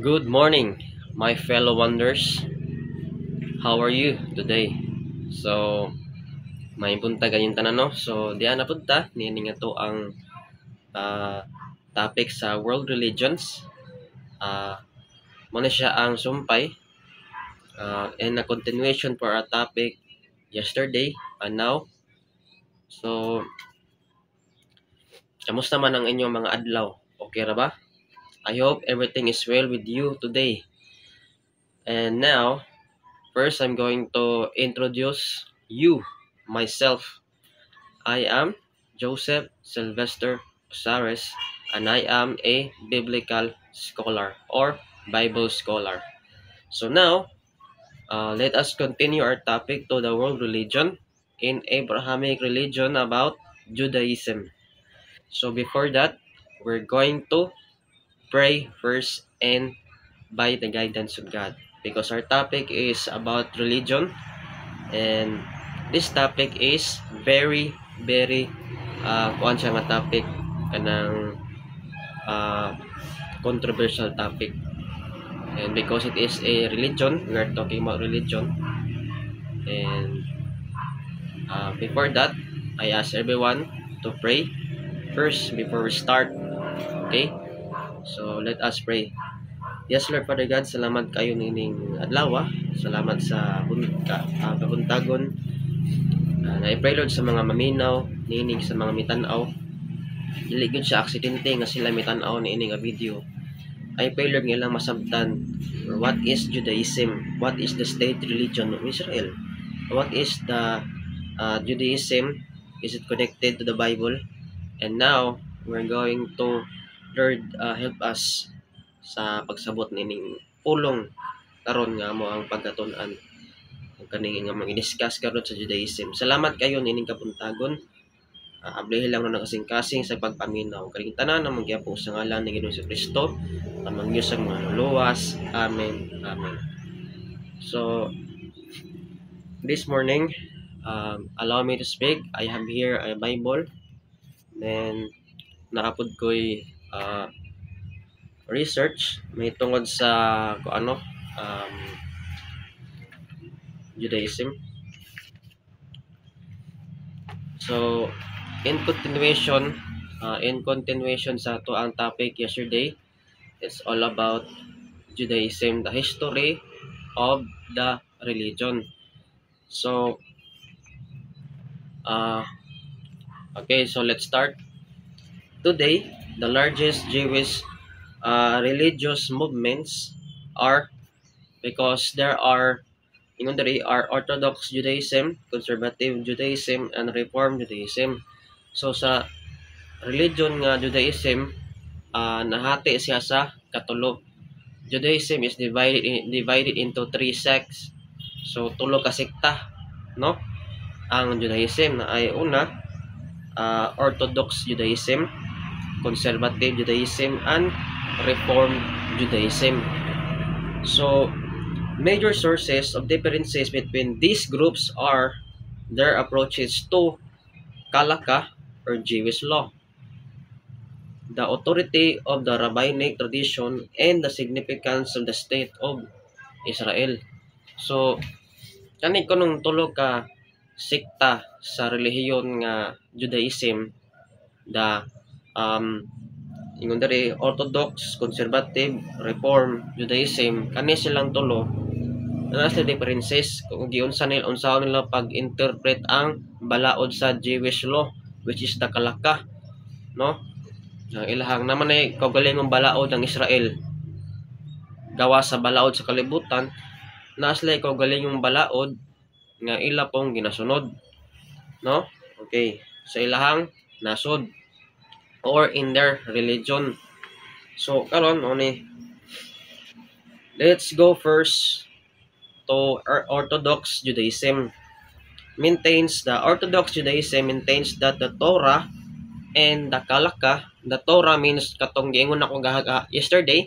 Good morning, my fellow wonders. How are you today? So, may punta ganyan tanan no. So, diyan na punta nining ato ang topic sa world religions. Muna siya ang sumpay and a continuation for our topic yesterday and now. So, kamusta man ang inyong mga adlaw? Okay ra ba? I hope everything is well with you today. And now, first I'm going to introduce you myself. I am Joseph Sylvester Osares, and I am a biblical scholar or Bible scholar. So now, let us continue our topic to the world religion in Abrahamic religion about Judaism. So before that, we're going to pray first and by the guidance of God, because our topic is about religion, and this topic is very kuan siya nga topic kanang uh, controversial topic, and because it is a religion, we are talking about religion. And before that, I ask everyone to pray first before we start. Okay, so let us pray. Yes, Lord Father God, salamat kayo nining adlaw. Salamat sa kabuntagon. Na-pray Lord sa mga maminaw, nining sa mga mitanaw. Dili gyud sa aksidente nga sila mitanaw niini nga video. I pray Lord nga ilang masabtan what is Judaism, what is the state religion of Israel, what is the Judaism, is it connected to the Bible. And now we're going to Lord help us sa pagsabot nining pulong karon nga mo ang pagkatun-an kaning nga mag-discuss karon sa Judaism. Salamat kayo nining kabuntagon. Ablehi lang na kasing-kasing sa pagpaminaw. Kaling tanan na magyapo sa ngalan ng Ginoong Kristo, amang Diyos ang mga luwas. Amen. Amen. So, this morning, allow me to speak. I have here a Bible. Then, naapod ko'y research. May tungod sa Judaism. So, in continuation sa to ang topic yesterday, it's all about Judaism, the history of the religion. So, okay, so let's start. Today, the largest Jewish religious movements are, because there are Orthodox Judaism, Conservative Judaism, and Reform Judaism. So sa religion nga Judaism, nahati siya sa katulo. Judaism is divided into three sects. So tulo ka sekta, no? Ang Judaism na ay una, Orthodox Judaism, Conservative Judaism, and Reform Judaism. So major sources of differences between these groups are their approaches to Halakha or Jewish law, the authority of the rabbinic tradition, and the significance of the state of Israel. So, kani ko nung tulo ka sekta sa relihiyon nga Judaism, the ingon diri Orthodox, Conservative, Reform Judaism, kani silang tulo na sa differences kung giunsa nila pag-interpret ang balaod sa Jewish law, which is the Halakha, no? Ang ilahang naman ay kaugalingong balaod ng Israel gawa sa balaod sa kalibutan, na sila kaugalingong balaod nga ila pong ginasunod, no? Okay, sa ilahang nasod or in their religion. So karon oni, let's go first to Orthodox Judaism. The Orthodox Judaism maintains that the Torah and the Halakha, the Torah means katong giingon ako yesterday,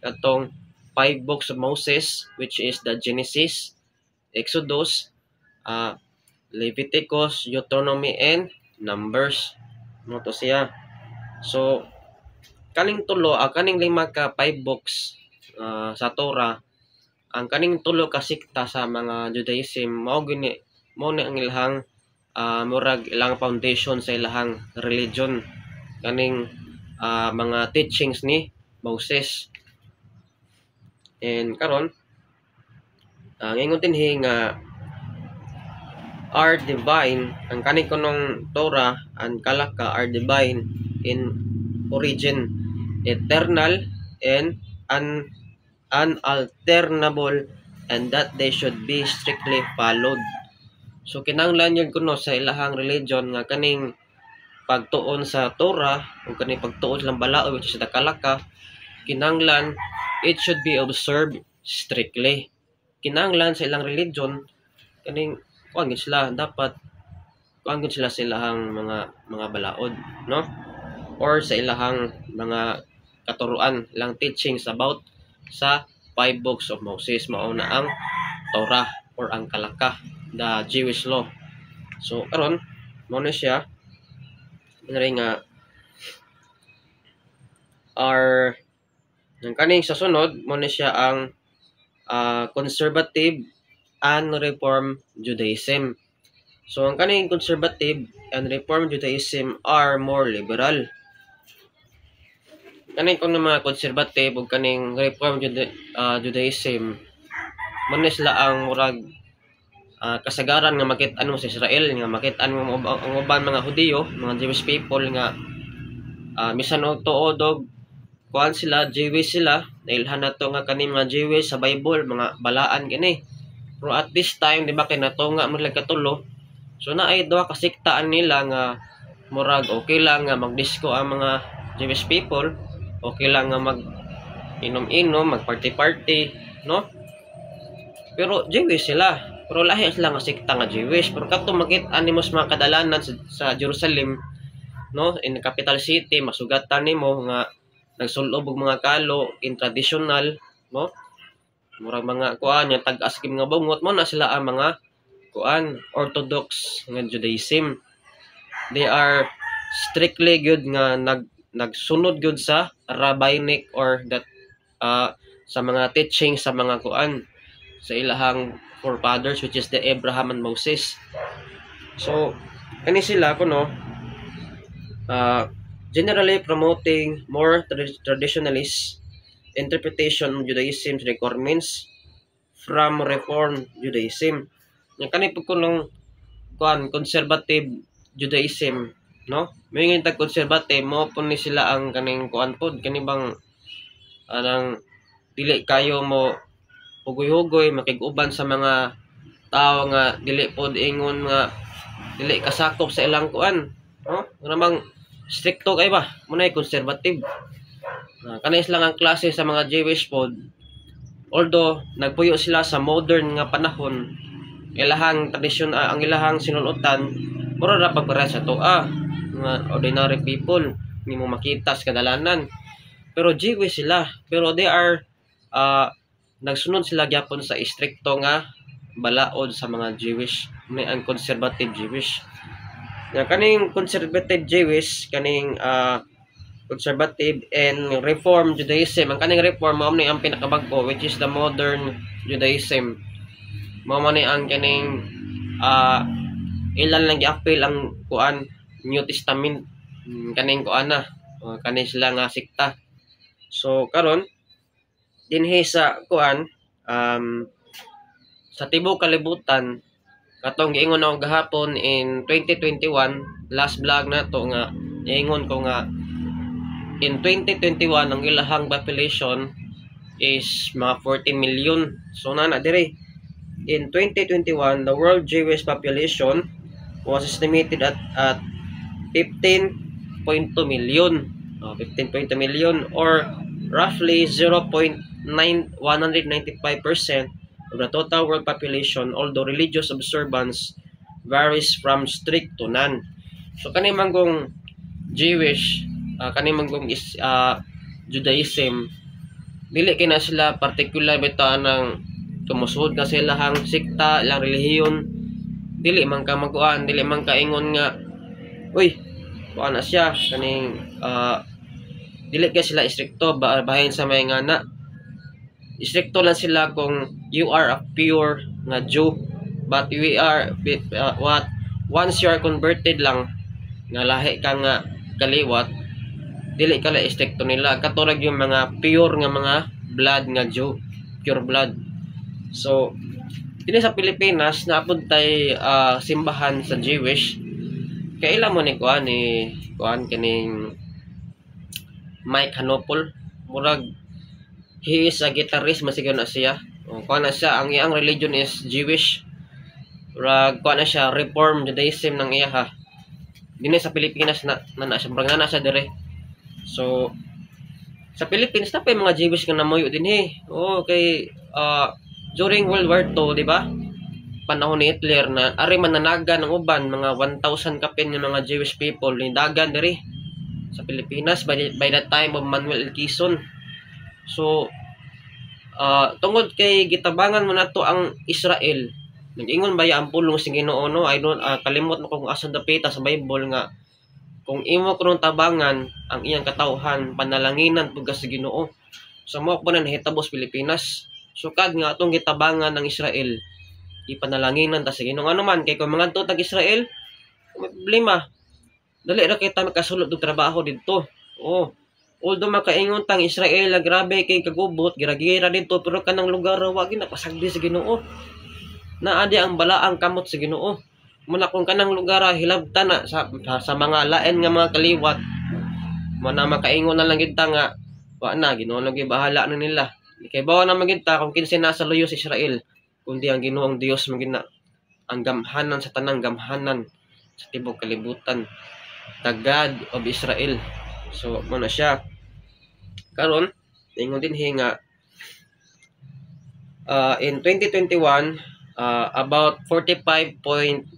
katong 5 books of Moses, which is the Genesis, Exodus, Leviticus, Deuteronomy, and Numbers. Mo siya. So kaning 5 books sa Torah, ang kaning tulo ka sikta sa mga Judaism mao ni ang ilahang murag ilang foundation sa ilahang religion, kaning mga teachings ni Moses. And karon ngingon dinhi nga are divine, ang kaning kunong Torah and Kalaka are divine in origin, eternal and unalterable, and that they should be strictly followed. So kinahanglan yun kuno sa ilahang religion nga kaning pagtuon sa Torah o kaning pagtuon sa balao which is the Kalaka, kinahanglan it should be observed strictly. Kinahanglan sa ilang religion kaning kuan sila dapat kuan sila sa ilahang mga balaod, no? Or sa ilahang mga katuruan, ilang teachings about sa 5 books of Moses, mauna ang Torah or ang Kalaka, the Jewish law. So karon mo na siya nga ang kaning sa sunod mo na siya ang conservative and reform Judaism. So ang kaning conservative and reform Judaism are more liberal. Kaning kung mga conservative ug kaning reform Judaism man sila ang murag kasagaran nga makit-an mo sa Israel, nga makit-an mo ang uban mga Hudiyo, mga Jewish people nga bisan og tuod og kuan sila, Jewish sila, nailhan nato nga kaning mga Jewish sa Bible, mga balaan kini. Pero at this time, di ba kay natunga mo lang katulo, so naay duha ka siktaan nila nga murag okay lang nga magdisko ang mga Jewish people, okay lang nga mag inom-inom, mag party-party, no? Pero Jewish sila, pero lahi sila nga sikta nga Jewish. Pero kadto makit-an nimo sa mga kadalanan sa Jerusalem, no, in the capital city, masugatan nimo nga nagsulob og mga kalo in traditional, no? Murag mga kuan nga tag-as mga bungot mo na sila ang mga kuan Orthodox nga Judaism. They are strictly good nga nagsunod good sa rabbinic or that sa mga teaching sa mga kuan sa ilahang forefathers which is the Abraham and Moses. So kani sila kuno generally promoting more traditionalist interpretation of Judaism's requirements from Reform Judaism. Yung kani po kunong conservative Judaism, no? May ngin tag conservative mo po ni sila ang kaning kuan pod kani bang anang dili kayo mo hugoy-hugoy makig-uban sa mga tao nga dili pod ingon nga dili kasakop sa ilang kuan, no? Namang stricto kay ba? Munay conservative. Kanais lang ang klase sa mga Jewish pod. Although nagpuyo sila sa modern nga panahon, ilahang tradisyon ang ilahang sinunutan mura ra pagpara sa toa nga ordinary people nimo makita sa kadalanan. Pero Jewish sila, pero they are nagsunod sila gyapon sa stricto nga balaod sa mga Jewish, may ang conservative Jewish. Nga kaning conservative Jewish, kaning conservative and reform Judaism. Ang kaning reform mao ni ang pinakabag-o which is the modern Judaism. Mao man ni ang kaning ilan lang gi-appeal ang kuan New Testament kaning kuan na kaning sila nga sikta. So karon dinhi sa kuan sa tibuok kalibutan katong giingon ako gahapon in 2021 last vlog na to nga giingon ko nga in 2021 ang ilahang population is mga 40 million. So na dire in 2021 the world Jewish population was estimated at 15.2 million. 15.2 million or roughly 195% of the total world population, although religious observance varies from strict to none. So kani manggong Jewish, kani manggong Judaism, dili kina sila particular bitaw ng tumusod na sila hang sikta, ilang relihiyon, dili man ka magkuan, dili man ka ingon nga uy, kuan na siya kaning dili kay sila istrikto bahin sa may ngana. Istrikto lang sila kung you are a pure nga Jew, but we are what once you are converted lang nga lahi ka nga kaliwat, dili ka la istrikto nila katulad yung mga pure nga mga blood nga Jew, pure blood. So dili sa Pilipinas naapod tay simbahan sa Jewish, kailan mo ni kuan kining Mike Hanopol, murag he is a guitarist masigaw na siya. Kuan na siya, ang iyang religion is Jewish. Murag kuan na siya, Reform Judaism ng iya ha. Dinhi sa Pilipinas na siya, murag na siya dire. So sa Philippines na pa yung mga Jewish nga namuyo dinhi. Okay, during World War II, di ba? Panahon ni Hitler na ari mananagan ng uban mga 1,000 kapin ng mga Jewish people ni dagan diri sa Pilipinas by the time of Manuel L. Quezon. So tungod kay gitabangan mo nato ang Israel, nag-ingon ba ang pulong sa Ginoo no? I don't kalimot mo kung asa dapita sa Bible nga kung imo kunong tabangan ang iyang katawhan panalanginan pud sa Ginoo. So mo ko na nahitabos Pilipinas. Sukad nga atong gitabangan ng Israel ipanalanginan ta sa Ginoo. Ano man kay kung mga tag Israel, may problema. Dali ra kay ta makasulod og trabaho didto. Although makaingon tang Israel na grabe kay kagubot, gira-gira dito pero kanang lugar wa gyud napasagdi sa Ginoo. Naadi ang balaang kamot sa Ginoo. Muna kung kanang lugar hilabtan na sa mga lain nga mga kaliwat. Mana makaingon na lang gid ta nga wa na Ginoo nang gibahala na nila. Kay bawa na magid ta kung kinsa nasa luyo sa Israel, kundi ang Ginoong Dios magid na ang gamhanan sa tanang gamhanan sa tibok kalibutan. The God of Israel. So mo na siya karon ingon din nga in 2021 about 45.6%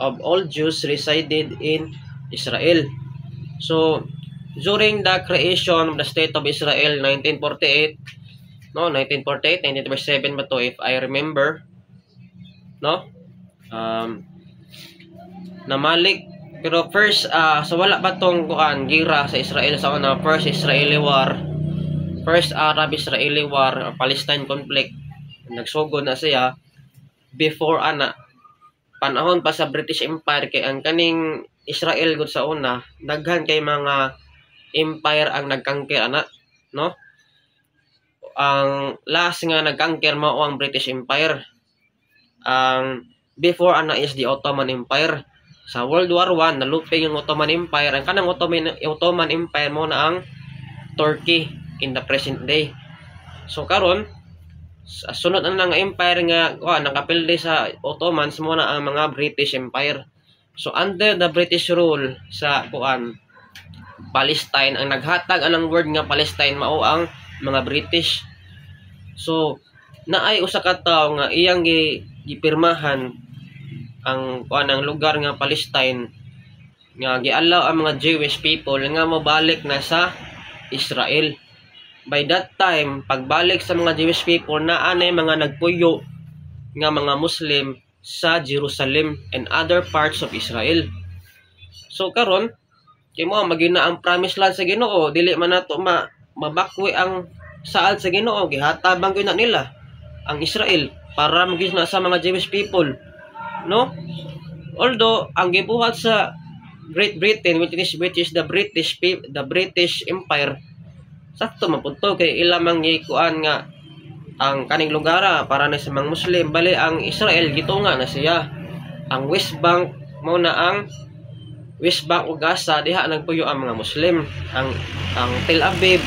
of all Jews resided in Israel. So during the creation of the state of Israel 1948 1947 ba to if I remember, no? Namalik pero first so wala pa tong kuan gira sa Israel sa una, first Israeli war, first Arab-Israeli war, Palestine conflict nagsugod na siya before panahon pa sa British Empire. Kay ang kaning Israel gud sa una daghan kay mga empire ang nagkangkir no? Ang last nga nagkangkir mao ang British Empire. Ang before is the Ottoman Empire. Sa World War I, naluping yung Ottoman Empire. Ang kanang Ottoman Empire mo na ang Turkey in the present day. So karon sunod na nga empire nga nakapildi sa Ottomans mo na ang mga British Empire. So under the British rule sa Palestine, ang naghatag anang word nga Palestine mao ang mga British. So naay usa ka tawo nga iyang gipirmahan ang lugar nga Palestine nga giallow ang mga Jewish people nga mobalik na sa Israel. By that time, pagbalik sa mga Jewish people na anay mga nagpuyo nga mga Muslim sa Jerusalem and other parts of Israel. So karon kay mo magina ang promised land sa Ginoo, dili man nato mabakwi ang saad sa Ginoo, gihatabang gyud na nila ang Israel para magina sa mga Jewish people, no? Although ang gibuhat sa Great Britain which is the British Empire, sakto mapunto kay ilamang gikuan nga ang kaning lugar para na sa mga Muslim. Bali ang Israel gitunga na siya. Ang West Bank mao na ang West Bank ug Gaza diha nagpuyo ang mga Muslim. Ang Tel Aviv,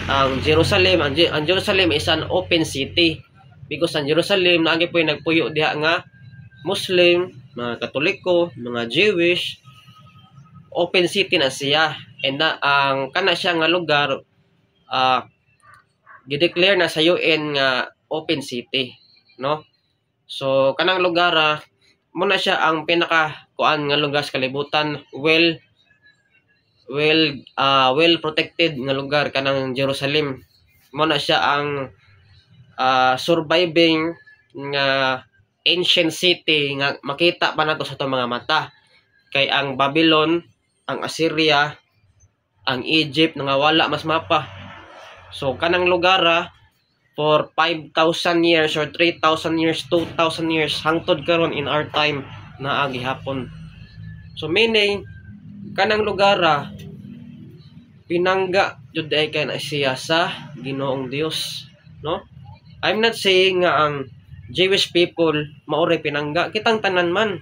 ang Jerusalem, ang Jerusalem is an open city because ang Jerusalem naagi po nagpuyo diha nga Muslim, mga Katoliko, mga Jewish. Open city na siya. And ang kana siya nga lugar gideclare na sa UN nga open city, no? So kanang lugar muna siya ang pinaka kuan nga lugar sa kalibutan, well protected nga lugar kanang Jerusalem. Muna siya ang surviving nga ancient city nga makita pa nato sa itong mga mata. Kay ang Babylon, ang Assyria, ang Egypt nga wala mas mapa. So kanang lugar for 5,000 years or 3,000 years, 2,000 years hangtod karon in our time na gihapon. So meaning kanang lugar pinangga jud ay kay na siya sa Ginoong Dios, no? I'm not saying nga ang Jewish people maoray pinangga, kitang tanan man.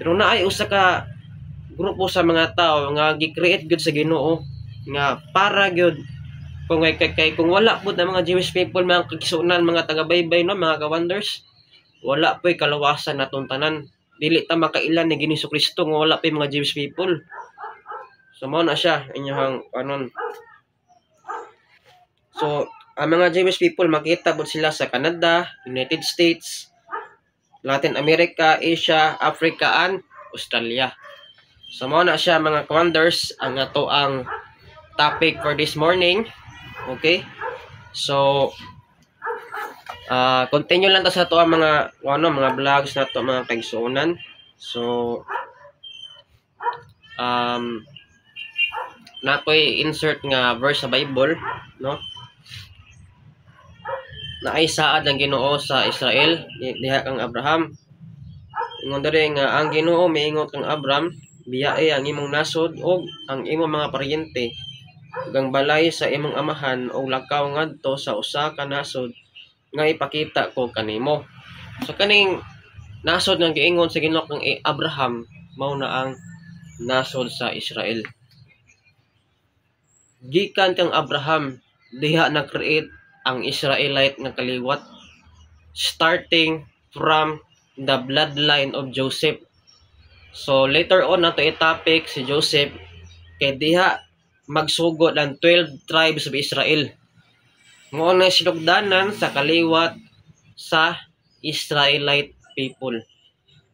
Pero naay usa ka grupo sa mga tao nga gi-create gud sa Ginoo nga para gud kung wala pud ang mga Jewish people, mga kagisunan, mga taga-baybay, no, mga ka-wonders, wala po'y kalawasan natong tanan. Dili ta makailan ni Ginoong Kristo nga wala po'y mga Jewish people. So mao na siya inyong anon. So ang mga Jewish people makita pud sila sa Canada, United States, Latin America, Asia, Africa, and Australia. So mao na siya mga ka-wonders ang ato ang topic for this morning. Okay? So continue lang ta sa ato ang mga vlogs na to, mga kaigsuonan. So nakoy insert nga verse sa Bible, no? Na ay saad ang Ginoo sa Israel diha kang Abraham. Ingon diri nga ang Ginoo miingon kang Abraham, biyae ang imong nasod o ang imong mga paryente gang balay sa imong amahan o lakaw ngadto sa usa ka nasod nga ipakita ko kanimo. So kaning nasod nga giingon sa Ginoo kang Abraham mao na ang nasod sa Israel. Gikan kang Abraham diha na-create ang Israelite nga kaliwat starting from the bloodline of Joseph. So later on nato i-topic si Joseph kay diha magsugod ang 12 tribes of Israel. Mao na sinugdanan sa kaliwat sa Israelite people.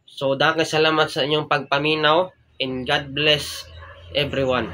So daghang salamat sa inyong pagpaminaw and God bless everyone.